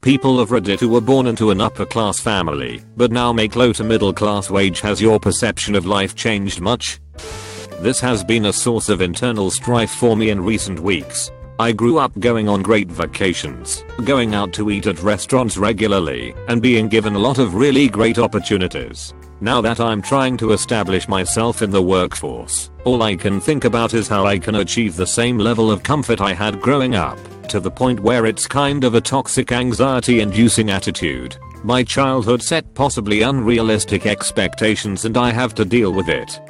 People of Reddit who were born into an upper class family but now make low to middle class wage. Has your perception of life changed much? This has been a source of internal strife for me in recent weeks. I grew up going on great vacations, going out to eat at restaurants regularly, and being given a lot of really great opportunities. Now that I'm trying to establish myself in the workforce, all I can think about is how I can achieve the same level of comfort I had growing up, to the point where it's kind of a toxic anxiety-inducing attitude. My childhood set possibly unrealistic expectations and I have to deal with it.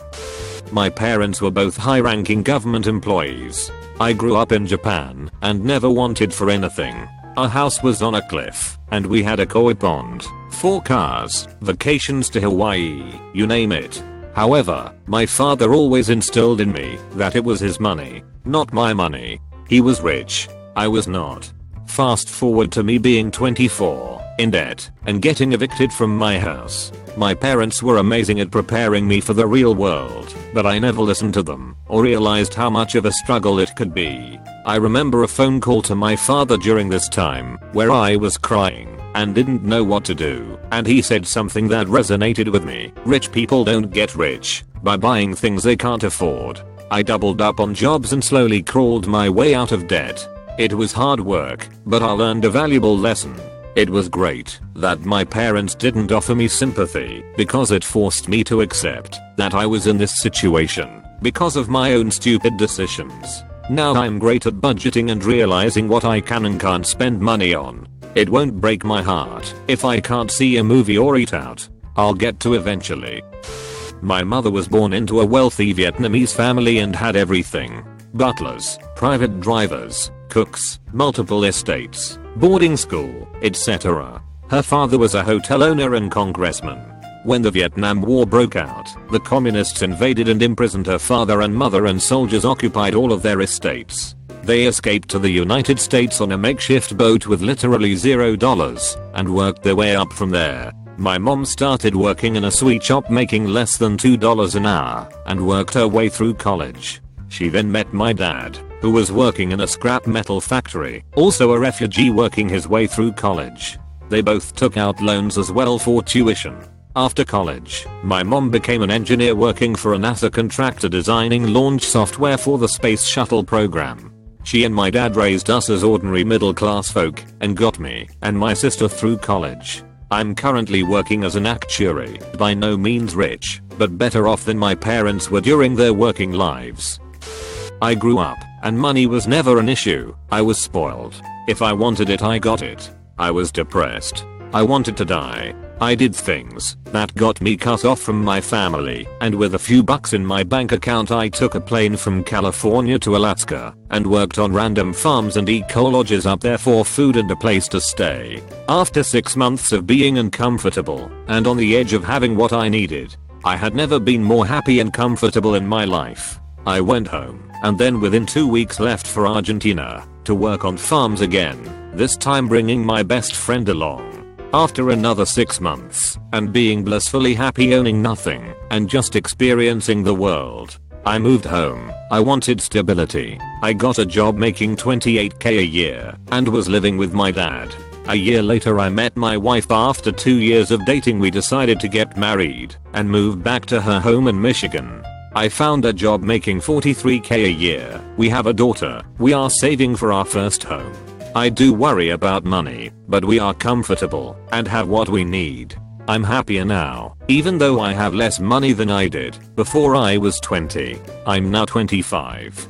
My parents were both high-ranking government employees. I grew up in Japan and never wanted for anything. Our house was on a cliff and we had a koi pond, 4 cars, vacations to Hawaii, you name it. However, my father always instilled in me that it was his money, not my money. He was rich. I was not. Fast forward to me being 24, in debt, and getting evicted from my house. My parents were amazing at preparing me for the real world, but I never listened to them or realized how much of a struggle it could be. I remember a phone call to my father during this time where I was crying and didn't know what to do, and he said something that resonated with me. Rich people don't get rich by buying things they can't afford. I doubled up on jobs and slowly crawled my way out of debt. It was hard work, but I learned a valuable lesson. It was great that my parents didn't offer me sympathy because it forced me to accept that I was in this situation because of my own stupid decisions. Now I'm great at budgeting and realizing what I can and can't spend money on. It won't break my heart if I can't see a movie or eat out. I'll get to eventually. My mother was born into a wealthy Vietnamese family and had everything. Butlers, private drivers, cooks, multiple estates, boarding school, etc. Her father was a hotel owner and congressman. When the Vietnam War broke out, the communists invaded and imprisoned her father and mother, and soldiers occupied all of their estates. They escaped to the United States on a makeshift boat with literally $0 and worked their way up from there. My mom started working in a sweet shop making less than $2 an hour and worked her way through college. She then met my dad, who was working in a scrap metal factory, also a refugee working his way through college. They both took out loans as well for tuition. After college, my mom became an engineer working for a NASA contractor designing launch software for the space shuttle program. She and my dad raised us as ordinary middle class folk and got me and my sister through college. I'm currently working as an actuary, by no means rich, but better off than my parents were during their working lives. I grew up, and money was never an issue. I was spoiled. If I wanted it, I got it. I was depressed. I wanted to die. I did things that got me cut off from my family, and with a few bucks in my bank account I took a plane from California to Alaska and worked on random farms and eco-lodges up there for food and a place to stay. After 6 months of being uncomfortable and on the edge of having what I needed, I had never been more happy and comfortable in my life. I went home and then within 2 weeks left for Argentina to work on farms again, this time bringing my best friend along. After another 6 months and being blissfully happy owning nothing and just experiencing the world, I moved home. I wanted stability. I got a job making $28,000 a year and was living with my dad. A year later I met my wife. After 2 years of dating we decided to get married and moved back to her home in Michigan. I found a job making $43,000 a year. We have a daughter. We are saving for our first home. I do worry about money, but we are comfortable and have what we need. I'm happier now, even though I have less money than I did before I was 20. I'm now 25.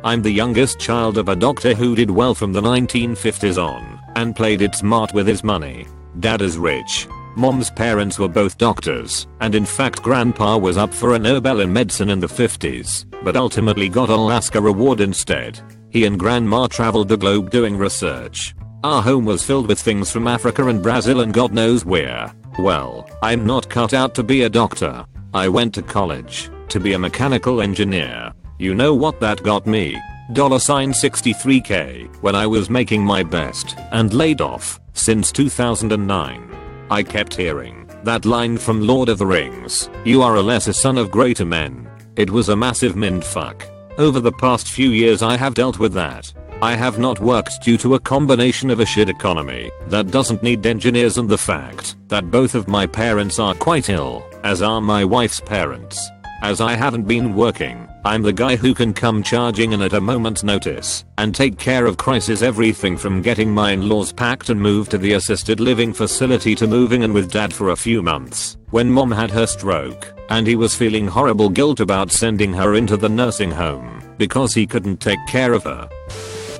I'm the youngest child of a doctor who did well from the 1950s on and played it smart with his money. Dad is rich. Mom's parents were both doctors, and in fact grandpa was up for a Nobel in medicine in the 50s, but ultimately got an Alaska reward instead. He and grandma traveled the globe doing research. Our home was filled with things from Africa and Brazil and God knows where. Well, I'm not cut out to be a doctor. I went to college to be a mechanical engineer. You know what that got me? $63,000 when I was making my best and laid off since 2009. I kept hearing that line from Lord of the Rings, "You are a lesser son of greater men." It was a massive mindfuck. Over the past few years I have dealt with that. I have not worked due to a combination of a shit economy that doesn't need engineers and the fact that both of my parents are quite ill, as are my wife's parents. As I haven't been working, I'm the guy who can come charging in at a moment's notice and take care of crisis, everything from getting my in-laws packed and moved to the assisted living facility to moving in with dad for a few months when mom had her stroke and he was feeling horrible guilt about sending her into the nursing home because he couldn't take care of her.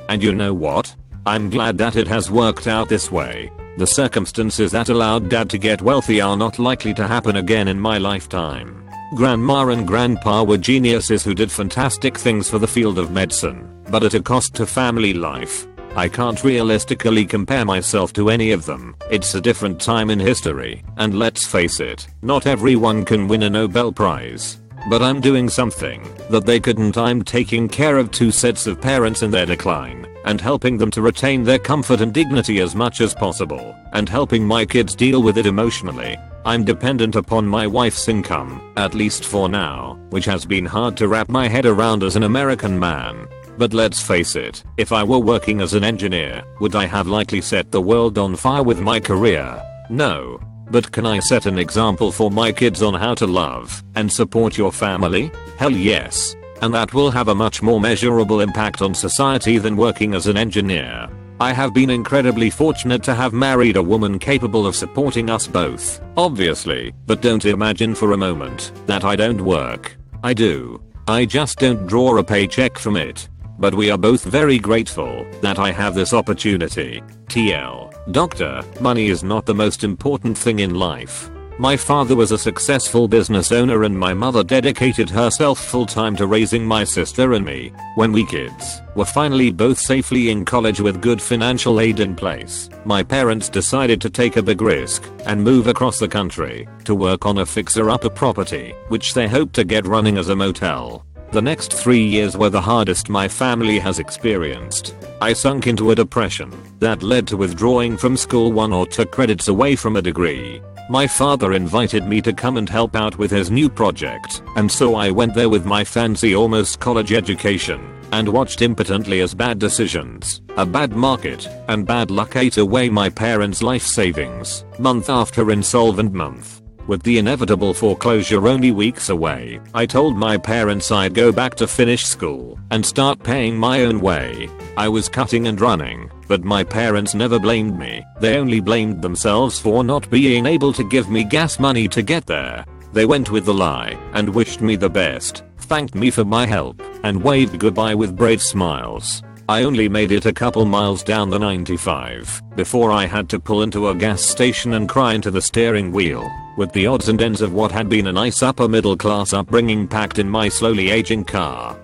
And you know what? I'm glad that it has worked out this way. The circumstances that allowed dad to get wealthy are not likely to happen again in my lifetime. Grandma and grandpa were geniuses who did fantastic things for the field of medicine, but at a cost to family life. I can't realistically compare myself to any of them. It's a different time in history, and let's face it, not everyone can win a Nobel Prize. But I'm doing something that they couldn't. I'm taking care of 2 sets of parents in their decline, and helping them to retain their comfort and dignity as much as possible, and helping my kids deal with it emotionally. I'm dependent upon my wife's income, at least for now, which has been hard to wrap my head around as an American man. But let's face it, if I were working as an engineer, would I have likely set the world on fire with my career? No. But can I set an example for my kids on how to love and support your family? Hell yes. And that will have a much more measurable impact on society than working as an engineer. I have been incredibly fortunate to have married a woman capable of supporting us both, obviously, but don't imagine for a moment that I don't work. I do. I just don't draw a paycheck from it. But we are both very grateful that I have this opportunity. TL. Doctor, money is not the most important thing in life. My father was a successful business owner and my mother dedicated herself full time to raising my sister and me. When we kids were finally both safely in college with good financial aid in place, my parents decided to take a big risk and move across the country to work on a fixer-upper property, which they hoped to get running as a motel. The next 3 years were the hardest my family has experienced. I sunk into a depression that led to withdrawing from school 1 or 2 credits away from a degree. My father invited me to come and help out with his new project, and so I went there with my fancy almost college education and watched impotently as bad decisions, a bad market, and bad luck ate away my parents' life savings, month after insolvent month. With the inevitable foreclosure only weeks away, I told my parents I'd go back to finish school and start paying my own way. I was cutting and running, but my parents never blamed me. They only blamed themselves for not being able to give me gas money to get there. They went with the lie and wished me the best, thanked me for my help, and waved goodbye with brave smiles. I only made it a couple miles down the 95 before I had to pull into a gas station and cry into the steering wheel, with the odds and ends of what had been a nice upper middle class upbringing packed in my slowly aging car.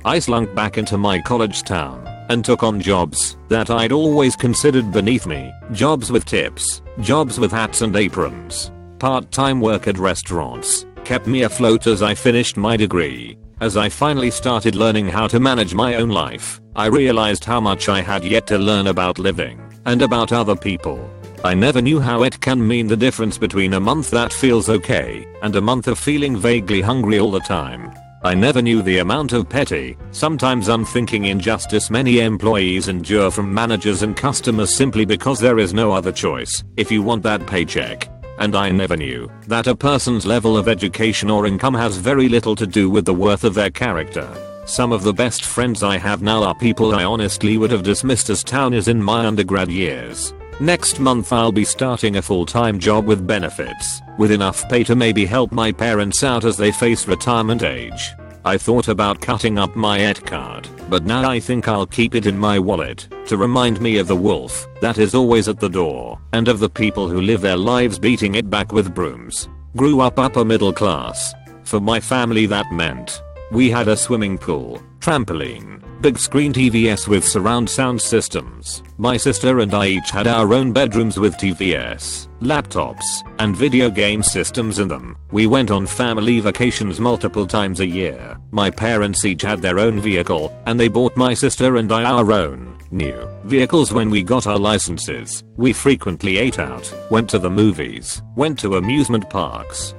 I slunk back into my college town and took on jobs that I'd always considered beneath me, jobs with tips, jobs with hats and aprons. Part-time work at restaurants kept me afloat as I finished my degree. As I finally started learning how to manage my own life, I realized how much I had yet to learn about living and about other people. I never knew how it can mean the difference between a month that feels okay and a month of feeling vaguely hungry all the time. I never knew the amount of petty, sometimes unthinking injustice many employees endure from managers and customers simply because there is no other choice if you want that paycheck. And I never knew that a person's level of education or income has very little to do with the worth of their character. Some of the best friends I have now are people I honestly would have dismissed as townies in my undergrad years. Next month I'll be starting a full-time job with benefits, with enough pay to maybe help my parents out as they face retirement age. I thought about cutting up my ET card, but now I think I'll keep it in my wallet to remind me of the wolf that is always at the door and of the people who live their lives beating it back with brooms. Grew up upper middle class. For my family that meant we had a swimming pool, trampoline, big screen TVs with surround sound systems. My sister and I each had our own bedrooms with TVs, laptops, and video game systems in them. We went on family vacations multiple times a year. My parents each had their own vehicle, and they bought my sister and I our own new vehicles when we got our licenses. We frequently ate out, went to the movies, went to amusement parks.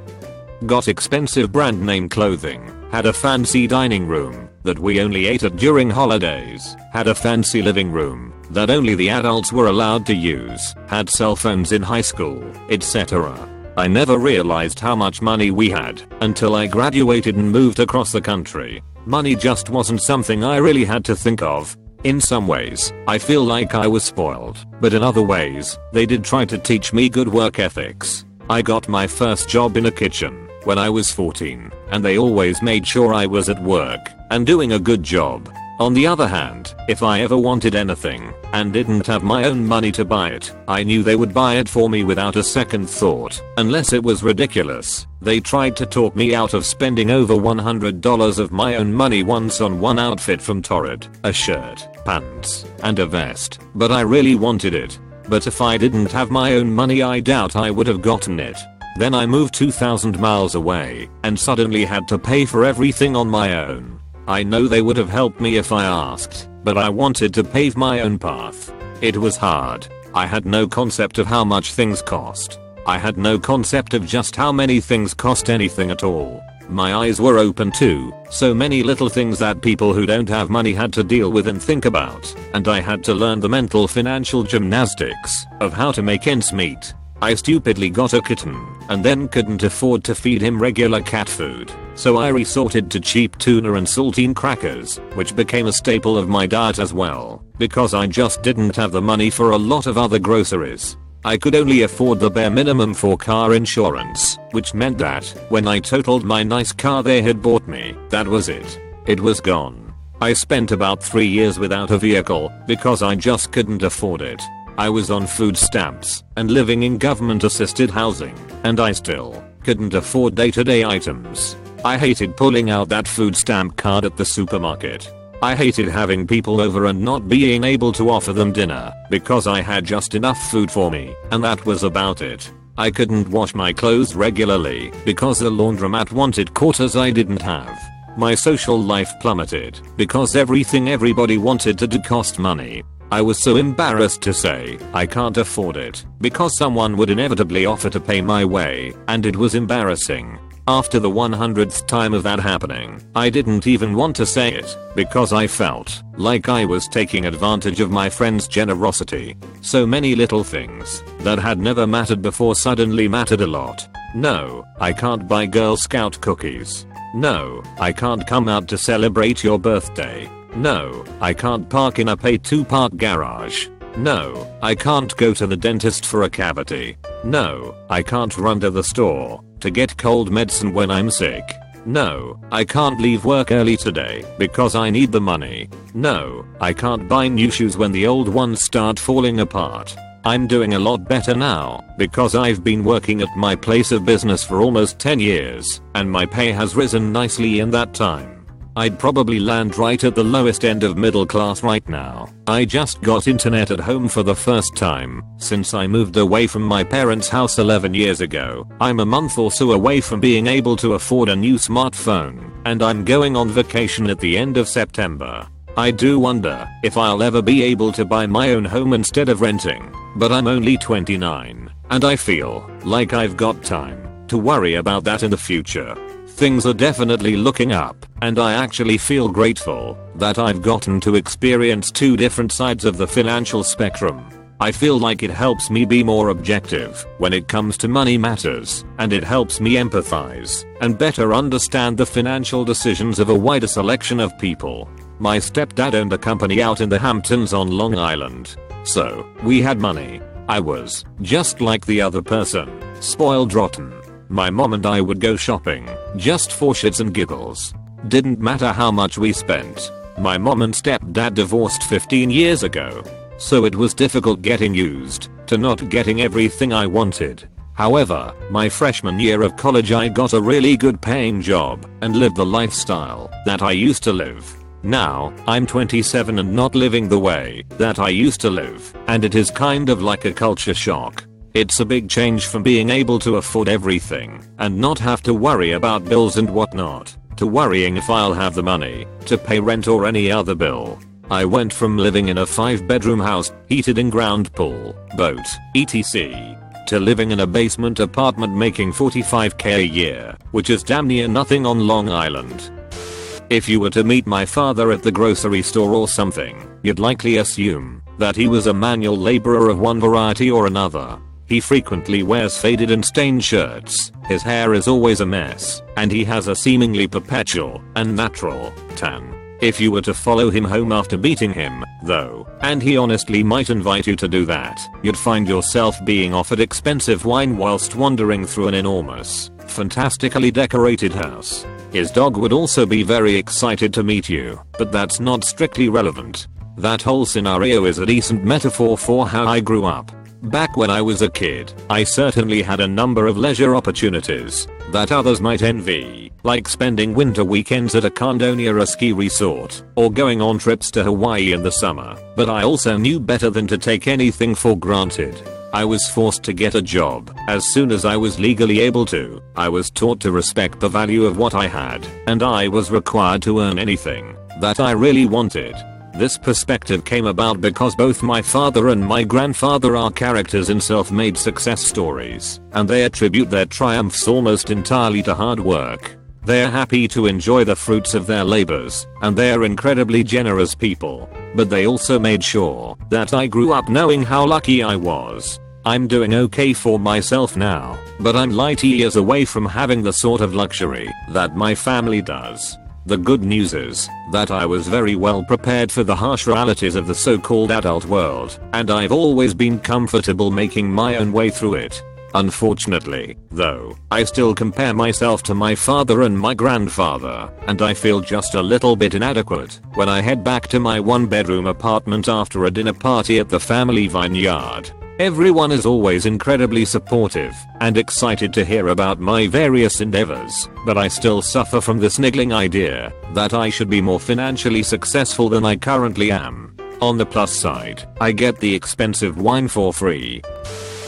got expensive brand name clothing, had a fancy dining room that we only ate at during holidays, had a fancy living room that only the adults were allowed to use, had cell phones in high school, etc. I never realized how much money we had until I graduated and moved across the country. Money just wasn't something I really had to think of. In some ways, I feel like I was spoiled, but in other ways, they did try to teach me good work ethics. I got my first job in a kitchen when I was 14, and they always made sure I was at work and doing a good job. On the other hand, if I ever wanted anything and didn't have my own money to buy it, I knew they would buy it for me without a second thought, unless it was ridiculous. They tried to talk me out of spending over $100 of my own money once on one outfit from Torrid, a shirt, pants, and a vest, but I really wanted it. But if I didn't have my own money, I doubt I would have gotten it. Then I moved 2,000 miles away and suddenly had to pay for everything on my own. I know they would have helped me if I asked, but I wanted to pave my own path. It was hard. I had no concept of how much things cost. I had no concept of just how many things cost anything at all. My eyes were open to so many little things that people who don't have money had to deal with and think about, and I had to learn the mental financial gymnastics of how to make ends meet. I stupidly got a kitten and then couldn't afford to feed him regular cat food, so I resorted to cheap tuna and saltine crackers, which became a staple of my diet as well, because I just didn't have the money for a lot of other groceries. I could only afford the bare minimum for car insurance, which meant that when I totaled my nice car they had bought me, that was it. It was gone. I spent about 3 years without a vehicle because I just couldn't afford it. I was on food stamps and living in government assisted housing, and I still couldn't afford day-to-day items. I hated pulling out that food stamp card at the supermarket. I hated having people over and not being able to offer them dinner because I had just enough food for me, and that was about it. I couldn't wash my clothes regularly because the laundromat wanted quarters I didn't have. My social life plummeted because everything everybody wanted to do cost money. I was so embarrassed to say I can't afford it because someone would inevitably offer to pay my way, and it was embarrassing. After the 100th time of that happening, I didn't even want to say it because I felt like I was taking advantage of my friend's generosity. So many little things that had never mattered before suddenly mattered a lot. No, I can't buy Girl Scout cookies. No, I can't come out to celebrate your birthday. No, I can't park in a pay-to-park garage. No, I can't go to the dentist for a cavity. No, I can't run to the store to get cold medicine when I'm sick. No, I can't leave work early today because I need the money. No, I can't buy new shoes when the old ones start falling apart. I'm doing a lot better now because I've been working at my place of business for almost 10 years and my pay has risen nicely in that time. I'd probably land right at the lowest end of middle class right now. I just got internet at home for the first time since I moved away from my parents' house 11 years ago. I'm a month or so away from being able to afford a new smartphone, and I'm going on vacation at the end of September. I do wonder if I'll ever be able to buy my own home instead of renting, but I'm only 29, and I feel like I've got time to worry about that in the future. Things are definitely looking up, and I actually feel grateful that I've gotten to experience two different sides of the financial spectrum. I feel like it helps me be more objective when it comes to money matters, and it helps me empathize and better understand the financial decisions of a wider selection of people. My stepdad owned a company out in the Hamptons on Long Island, so we had money. I was just like the other person, spoiled rotten. My mom and I would go shopping just for shits and giggles. Didn't matter how much we spent. My mom and stepdad divorced 15 years ago, so it was difficult getting used to not getting everything I wanted. However, my freshman year of college I got a really good paying job and lived the lifestyle that I used to live. Now, I'm 27 and not living the way that I used to live, and it is kind of like a culture shock. It's a big change from being able to afford everything and not have to worry about bills and whatnot, to worrying if I'll have the money to pay rent or any other bill. I went from living in a 5-bedroom house, heated in-ground pool, boat, etc., to living in a basement apartment making 45k a year, which is damn near nothing on Long Island. If you were to meet my father at the grocery store or something, you'd likely assume that he was a manual laborer of one variety or another. He frequently wears faded and stained shirts, his hair is always a mess, and he has a seemingly perpetual and natural tan. If you were to follow him home after beating him, though, and he honestly might invite you to do that, you'd find yourself being offered expensive wine whilst wandering through an enormous, fantastically decorated house. His dog would also be very excited to meet you, but that's not strictly relevant. That whole scenario is a decent metaphor for how I grew up. Back when I was a kid, I certainly had a number of leisure opportunities that others might envy, like spending winter weekends at a condo near a ski resort, or going on trips to Hawaii in the summer, but I also knew better than to take anything for granted. I was forced to get a job as soon as I was legally able to. I was taught to respect the value of what I had, and I was required to earn anything that I really wanted. This perspective came about because both my father and my grandfather are characters in self-made success stories, and they attribute their triumphs almost entirely to hard work. They're happy to enjoy the fruits of their labors, and they're incredibly generous people. But they also made sure that I grew up knowing how lucky I was. I'm doing okay for myself now, but I'm light years away from having the sort of luxury that my family does. The good news is that I was very well prepared for the harsh realities of the so-called adult world, and I've always been comfortable making my own way through it. Unfortunately, though, I still compare myself to my father and my grandfather, and I feel just a little bit inadequate when I head back to my one-bedroom apartment after a dinner party at the family vineyard. Everyone is always incredibly supportive and excited to hear about my various endeavors, but I still suffer from this niggling idea that I should be more financially successful than I currently am. On the plus side, I get the expensive wine for free.